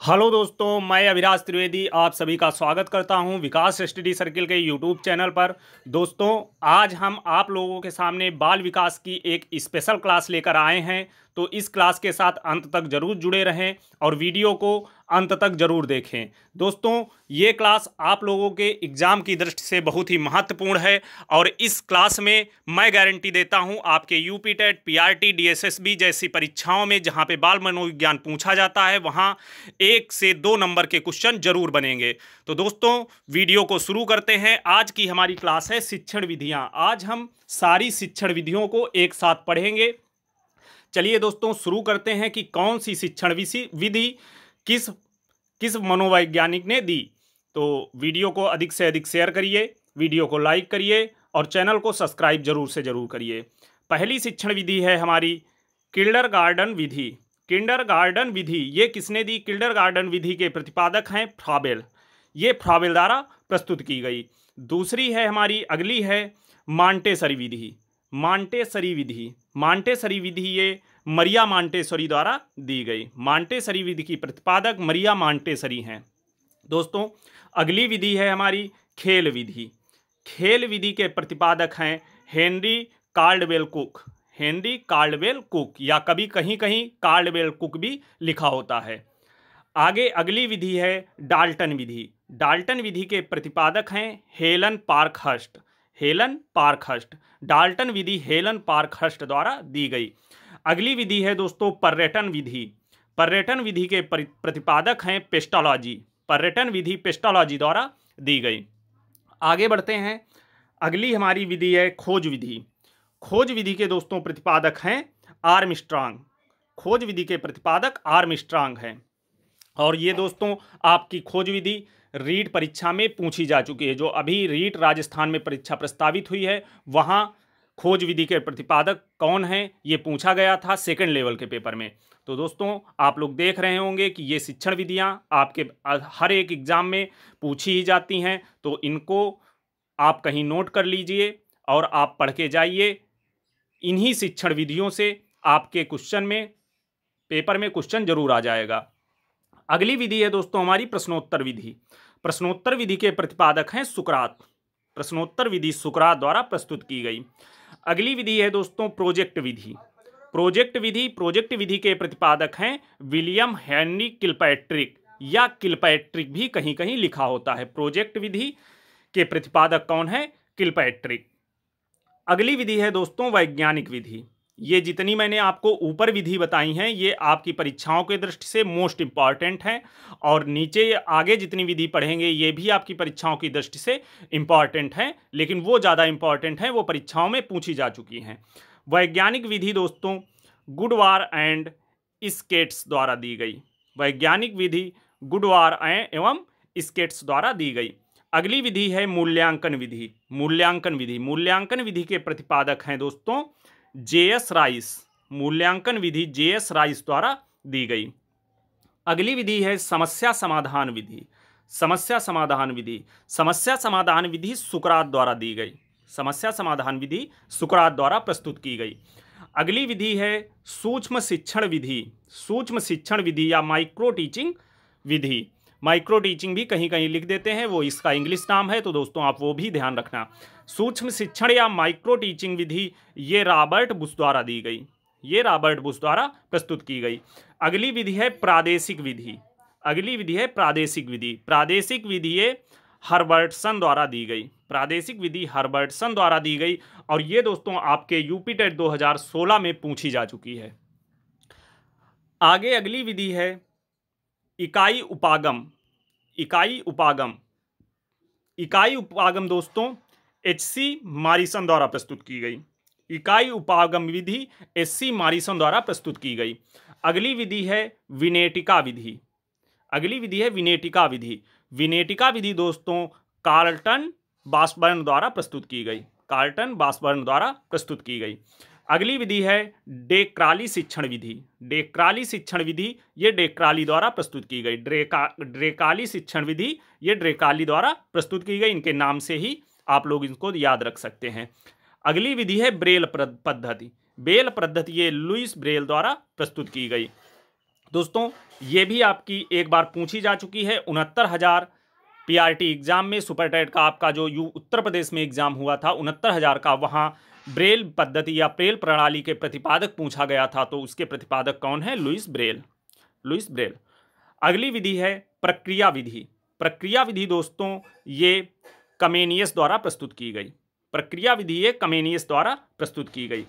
Hello दोस्तों, मैं अभिराज त्रिवेदी आप सभी का स्वागत करता हूं विकास स्टडी सर्किल के यूट्यूब चैनल पर। दोस्तों, आज हम आप लोगों के सामने बाल विकास की एक स्पेशल क्लास लेकर आए हैं। तो इस क्लास के साथ अंत तक जरूर जुड़े रहें और वीडियो को अंत तक जरूर देखें। दोस्तों, ये क्लास आप लोगों के एग्ज़ाम की दृष्टि से बहुत ही महत्वपूर्ण है और इस क्लास में मैं गारंटी देता हूं आपके यूपी टेट, पीआरटी, डीएसएसबी जैसी परीक्षाओं में जहां पे बाल मनोविज्ञान पूछा जाता है वहां 1 से 2 नंबर के क्वेश्चन जरूर बनेंगे। तो दोस्तों, वीडियो को शुरू करते हैं। आज की हमारी क्लास है शिक्षण विधियां। आज हम सारी शिक्षण विधियों को एक साथ पढ़ेंगे। चलिए दोस्तों, शुरू करते हैं कि कौन सी शिक्षण विधि किस किस मनोवैज्ञानिक ने दी। तो वीडियो को अधिक से अधिक शेयर करिए, वीडियो को लाइक करिए और चैनल को सब्सक्राइब जरूर से जरूर करिए। पहली शिक्षण विधि है हमारी किंडरगार्टन विधि। किंडरगार्टन विधि ये किसने दी? किंडरगार्टन विधि के प्रतिपादक हैं फ्राबेल। ये फ्राबेल द्वारा प्रस्तुत की गई। दूसरी है हमारी, अगली है मॉन्टेसरी विधि। मॉन्टेसरी विधि, मॉन्टेसरी विधि ये मरिया मॉन्टेसरी द्वारा दी गई। मॉन्टेसरी विधि की प्रतिपादक मरिया मॉन्टेसरी हैं। दोस्तों, अगली विधि है हमारी खेल विधि। खेल विधि के प्रतिपादक हैं Henry Caudwell cook. Henry Caudwell cook, या कभी कहीं कहीं कार्डवेल कुक भी लिखा होता है। आगे अगली विधि है डाल्टन विधि। डाल्टन विधि के प्रतिपादक हैं Helen Parkhurst. Helen Parkhurst. Dalton विधि हेलन पार्कहर्स्ट द्वारा दी गई। अगली विधि है दोस्तों पर्यटन विधि। पर्यटन विधि के प्रतिपादक हैं पेस्टोलॉजी। पर्यटन विधि पेस्टोलॉजी द्वारा दी गई। आगे बढ़ते हैं। अगली हमारी विधि है खोज विधि। खोज विधि के दोस्तों प्रतिपादक हैं आर्मस्ट्रांग। खोज विधि के प्रतिपादक आर्मस्ट्रांग हैं। और ये दोस्तों आपकी खोज विधि रीट परीक्षा में पूछी जा चुकी है। जो अभी रीट राजस्थान में परीक्षा प्रस्तावित हुई है वहाँ खोज विधि के प्रतिपादक कौन हैं ये पूछा गया था सेकंड लेवल के पेपर में। तो दोस्तों, आप लोग देख रहे होंगे कि ये शिक्षण विधियां आपके हर एक एग्जाम में पूछी ही जाती हैं। तो इनको आप कहीं नोट कर लीजिए और आप पढ़ के जाइए। इन्हीं शिक्षण विधियों से आपके क्वेश्चन में, पेपर में क्वेश्चन जरूर आ जाएगा। अगली विधि है दोस्तों हमारी प्रश्नोत्तर विधि। प्रश्नोत्तर विधि के प्रतिपादक हैं सुकरात। प्रश्नोत्तर विधि सुकरात द्वारा प्रस्तुत की गई। अगली विधि है दोस्तों प्रोजेक्ट विधि। प्रोजेक्ट विधि के प्रतिपादक हैं विलियम हेनरी किलपैट्रिक, या किलपैट्रिक भी कहीं कहीं लिखा होता है। प्रोजेक्ट विधि के प्रतिपादक कौन है? किलपैट्रिक। अगली विधि है दोस्तों वैज्ञानिक विधि। ये जितनी मैंने आपको ऊपर विधि बताई हैं ये आपकी परीक्षाओं के दृष्टि से मोस्ट इंपॉर्टेंट हैं, और नीचे आगे जितनी विधि पढ़ेंगे ये भी आपकी परीक्षाओं की दृष्टि से इंपॉर्टेंट हैं, लेकिन वो ज़्यादा इंपॉर्टेंट हैं, वो परीक्षाओं में पूछी जा चुकी हैं। वैज्ञानिक विधि दोस्तों गुडवार एंड स्केट्स द्वारा दी गई। वैज्ञानिक विधि गुडवार एवं स्केट्स द्वारा दी गई। अगली विधि है मूल्यांकन विधि। मूल्यांकन विधि के प्रतिपादक हैं दोस्तों जेएस राइस। मूल्यांकन विधि जेएस राइस द्वारा दी गई। अगली विधि है समस्या समाधान विधि। समस्या समाधान विधि सुकरात द्वारा दी गई। समस्या समाधान विधि सुकरात द्वारा प्रस्तुत की गई। अगली विधि है सूक्ष्म शिक्षण विधि। सूक्ष्म शिक्षण विधि या माइक्रो टीचिंग विधि। माइक्रो टीचिंग भी कहीं कहीं लिख देते हैं, वो इसका इंग्लिश नाम है, तो दोस्तों आप वो भी ध्यान रखना। सूक्ष्म शिक्षण या माइक्रो टीचिंग विधि ये रॉबर्ट बुश द्वारा दी गई। ये रॉबर्ट बुश द्वारा प्रस्तुत की गई। अगली विधि है प्रादेशिक विधि। प्रादेशिक विधि ये हर्बर्टसन द्वारा दी गई। प्रादेशिक विधि हर्बर्टसन द्वारा दी गई, और ये दोस्तों आपके यूपी टेट 2016 में पूछी जा चुकी है। आगे अगली विधि है इकाई उपागम दोस्तों एच.सी. मॉरिसन द्वारा प्रस्तुत की गई। इकाई उपागम विधि एच.सी. मॉरिसन द्वारा प्रस्तुत की गई। अगली विधि है विनेटिका विधि। विनेटिका विधि दोस्तों कार्लटन बासबर्न द्वारा प्रस्तुत की गई। अगली विधि है डेक्राली शिक्षण विधि। ये डेक्राली द्वारा प्रस्तुत की गई। ड्रेकाली शिक्षण विधि ये ड्रेकाली द्वारा प्रस्तुत की गई। इनके नाम से ही आप लोग इनको याद रख सकते हैं। अगली विधि है ब्रेल पद्धति। ये लुईस ब्रेल द्वारा प्रस्तुत की गई। दोस्तों ये भी आपकी एक बार पूछी जा चुकी है। 69,000 पीआरटी एग्जाम में, सुपर टेट का आपका जो उत्तर प्रदेश में एग्जाम हुआ था 69,000 का, वहां ब्रेल पद्धति या ब्रेल प्रणाली के प्रतिपादक पूछा गया था। तो उसके प्रतिपादक कौन है? Louis Braille. Louis Braille. अगली विधि है प्रक्रिया विधि। प्रक्रिया विधि दोस्तों ये कमेनियस द्वारा प्रस्तुत की गई। प्रक्रिया विधि ये कमेनियस द्वारा प्रस्तुत की गई।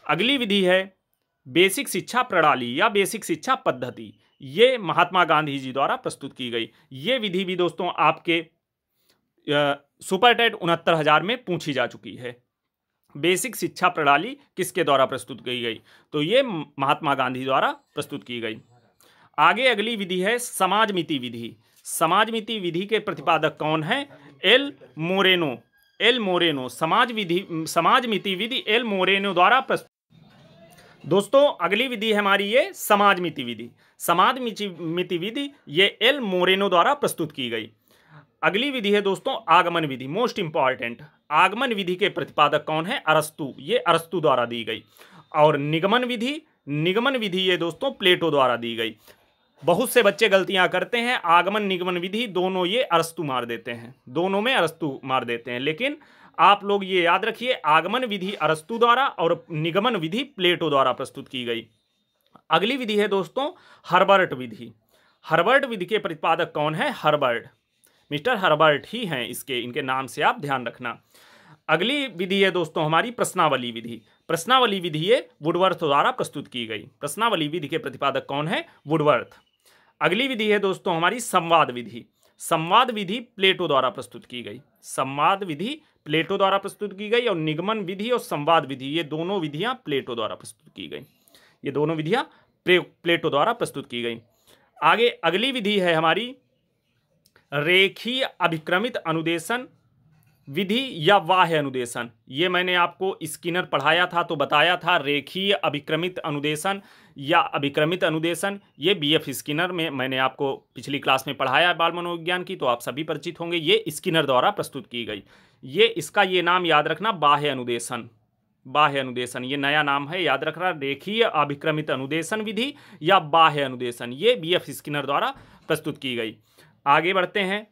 अगली विधि है बेसिक शिक्षा प्रणाली या बेसिक शिक्षा पद्धति। ये महात्मा गांधी जी द्वारा प्रस्तुत की गई। ये विधि भी दोस्तों आपके सुपर टेट 69,000 में पूछी जा चुकी है। बेसिक शिक्षा प्रणाली किसके द्वारा प्रस्तुत की गई? तो ये महात्मा गांधी द्वारा प्रस्तुत की गई। आगे अगली विधि है समाजमिति विधि। समाजमिति विधि के प्रतिपादक कौन है? L Moreno. L Moreno. समाजमिति विधि एल मोरेनो द्वारा प्रस्तुत। दोस्तों अगली विधि है हमारी ये समाजमिति विधि। समाजमिति विधि ये एल मोरेनो द्वारा प्रस्तुत की गई। अगली विधि है दोस्तों आगमन विधि, मोस्ट इंपॉर्टेंट। आगमन विधि के प्रतिपादक कौन है? अरस्तु। ये अरस्तु द्वारा दी गई। और निगमन विधि, निगमन विधि ये दोस्तों प्लेटो द्वारा दी गई। बहुत से बच्चे गलतियां करते हैं, आगमन निगमन विधि दोनों ये अरस्तु मार देते हैं, दोनों में अरस्तु मार देते हैं। लेकिन आप लोग ये याद रखिए, आगमन विधि अरस्तु द्वारा और निगमन विधि प्लेटो द्वारा प्रस्तुत की गई। अगली विधि है दोस्तों हर्बर्ट विधि। हर्बर्ट विधि के प्रतिपादक कौन है? हर्बर्ट। मिस्टर हर्बर्ट ही हैं इसके, इनके नाम से आप ध्यान रखना। अगली विधि है दोस्तों हमारी प्रश्नावली विधि। प्रश्नावली विधि ये वुडवर्थ द्वारा प्रस्तुत की गई। प्रश्नावली विधि के प्रतिपादक कौन है? वुडवर्थ। अगली विधि है दोस्तों हमारी संवाद विधि। संवाद विधि प्लेटो द्वारा प्रस्तुत की गई। संवाद विधि प्लेटो द्वारा प्रस्तुत की गई। और निगमन विधि और संवाद विधि ये दोनों विधियां प्लेटो द्वारा प्रस्तुत की गई। ये दोनों विधियां प्लेटो द्वारा प्रस्तुत की गई। आगे अगली विधि है हमारी रेखीय अभिक्रमित अनुदेशन विधि या बाह्य अनुदेशन। ये मैंने आपको स्किनर पढ़ाया था तो बताया था रेखीय अभिक्रमित अनुदेशन या अभिक्रमित अनुदेशन। ये बीएफ स्किनर में मैंने आपको पिछली क्लास में पढ़ाया है बाल मनोविज्ञान की, तो आप सभी परिचित होंगे। ये स्किनर द्वारा प्रस्तुत की गई। ये इसका ये नाम याद रखना, बाह्य अनुदेशन। बाह्य अनुदेशन ये नया नाम है, याद रखना। रेखीय अभिक्रमित अनुदेशन विधि या बाह्य अनुदेशन ये बीएफ स्किनर द्वारा प्रस्तुत की गई। आगे बढ़ते हैं।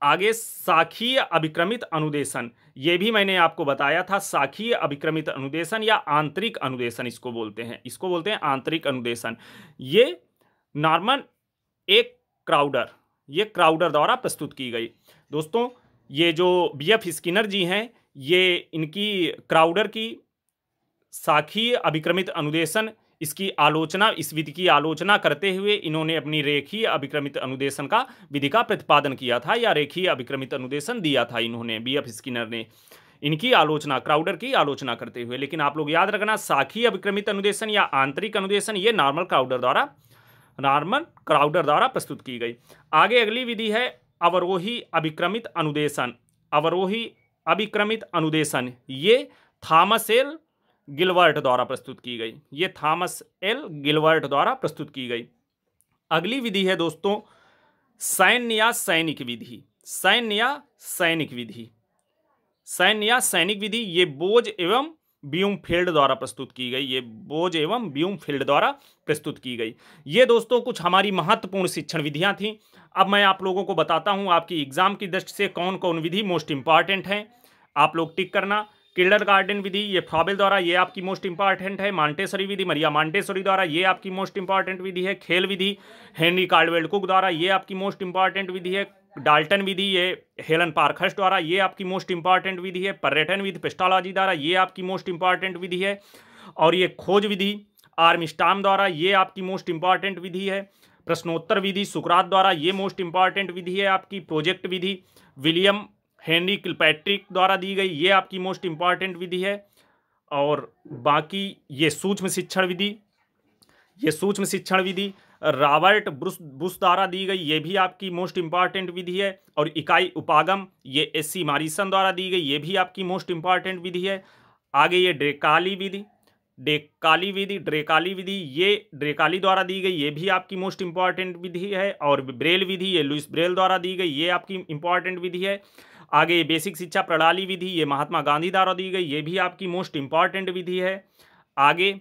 आगे साखीय अभिक्रमित अनुदेशन, ये भी मैंने आपको बताया था। साखीय अभिक्रमित अनुदेशन या आंतरिक अनुदेशन इसको बोलते हैं, इसको बोलते हैं आंतरिक अनुदेशन। ये नॉर्मन एक क्राउडर, ये क्राउडर द्वारा प्रस्तुत की गई। दोस्तों ये जो बीएफ स्किनर जी हैं, ये इनकी क्राउडर की साखीय अभिक्रमित अनुदेशन इसकी आलोचना, इस विधि की आलोचना करते हुए इन्होंने अपनी रेखीय अभिक्रमित अनुदेशन का विधि का प्रतिपादन किया था, या रेखीय अभिक्रमित अनुदेशन दिया था इन्होंने, बीएफ स्किनर ने इनकी आलोचना, क्राउडर की आलोचना करते हुए। लेकिन आप लोग याद रखना, साखीय अभिक्रमित अनुदेशन या आंतरिक अनुदेशन ये नॉर्मल क्राउडर द्वारा प्रस्तुत की गई। आगे अगली विधि है अवरोही अभिक्रमित अनुदेशन। अवरोही अभिक्रमित अनुदेशन ये थॉमस एल गिलवर्ट द्वारा प्रस्तुत की गई। ये थॉमस एल गिलवर्ट द्वारा प्रस्तुत की गई। अगली विधि है दोस्तों सैन्य या सैनिक विधि। सैन्य या सैनिक विधि, सैन्य या सैनिक विधि ये बोज एवं ब्यूमफील्ड द्वारा प्रस्तुत की गई। ये बोज एवं ब्यूमफील्ड द्वारा प्रस्तुत की गई। ये दोस्तों कुछ हमारी महत्वपूर्ण शिक्षण विधियां थीं। अब मैं आप लोगों को बताता हूं आपकी एग्जाम की दृष्टि से कौन कौन विधि मोस्ट इंपॉर्टेंट है। आप लोग टिक करना। किंडरगार्टन विधि ये फ्रॉबेल द्वारा, ये आपकी मोस्ट इंपॉर्टेंट है। मॉन्टेसरी विधि मरिया मॉन्टेसरी द्वारा, ये आपकी मोस्ट इंपॉर्टेंट विधि है। खेल विधि हेनरी कार्डवेल कुक द्वारा, ये आपकी मोस्ट इंपॉर्टेंट विधि है। डाल्टन विधि ये हेलन पार्खर्स्ट द्वारा, ये आपकी मोस्ट इंपॉर्टेंट विधि है। पर्यटन विधि पेस्टोलॉजी द्वारा, ये आपकी मोस्ट इंपॉर्टेंट विधि है। और ये खोज विधि आर्मस्ट्रांग द्वारा, ये आपकी मोस्ट इंपॉर्टेंट विधि है। प्रश्नोत्तर विधि सुकरात द्वारा, ये मोस्ट इंपॉर्टेंट विधि है आपकी। प्रोजेक्ट विधि विलियम हेनरी किलपैट्रिक द्वारा दी गई, ये आपकी मोस्ट इंपॉर्टेंट विधि है। और बाकी ये सूक्ष्म शिक्षण विधि, ये सूक्ष्म शिक्षण विधि रॉबर्ट बुश द्वारा दी गई, ये भी आपकी मोस्ट इंपॉर्टेंट विधि है। और इकाई उपागम ये एससी मॉरिसन द्वारा दी गई, ये भी आपकी मोस्ट इंपॉर्टेंट विधि है। आगे ये ड्रेकाली विधि ये ड्रेकाली द्वारा दी गई, ये भी आपकी मोस्ट इंपॉर्टेंट विधि है। और ब्रेल विधि ये लुईस ब्रेल द्वारा दी गई, ये आपकी इंपॉर्टेंट विधि है। आगे ये बेसिक शिक्षा प्रणाली विधि ये महात्मा गांधी द्वारा दी गई, ये भी आपकी मोस्ट इंपॉर्टेंट विधि है। आगे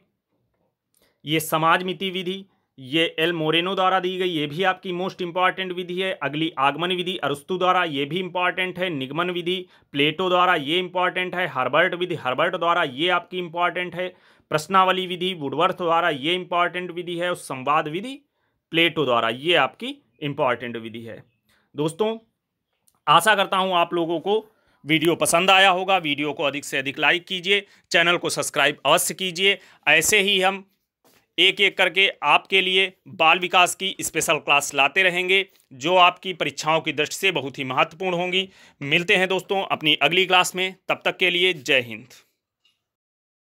ये समाजमिति विधि, ये एल मोरेनो द्वारा दी गई, ये भी आपकी मोस्ट इंपॉर्टेंट विधि है। अगली आगमन विधि अरस्तु द्वारा, ये भी इंपॉर्टेंट है। निगमन विधि प्लेटो द्वारा, ये इंपॉर्टेंट है। हर्बर्ट विधि हर्बर्ट द्वारा, ये आपकी इंपॉर्टेंट है। प्रश्नावली विधि वुडवर्थ द्वारा, ये इंपॉर्टेंट विधि है। और संवाद विधि प्लेटो द्वारा, ये आपकी इंपॉर्टेंट विधि है। दोस्तों आशा करता हूं आप लोगों को वीडियो पसंद आया होगा। वीडियो को अधिक से अधिक लाइक कीजिए, चैनल को सब्सक्राइब अवश्य कीजिए। ऐसे ही हम एक एक करके आपके लिए बाल विकास की स्पेशल क्लास लाते रहेंगे, जो आपकी परीक्षाओं की दृष्टि से बहुत ही महत्वपूर्ण होंगी। मिलते हैं दोस्तों अपनी अगली क्लास में, तब तक के लिए जय हिंद।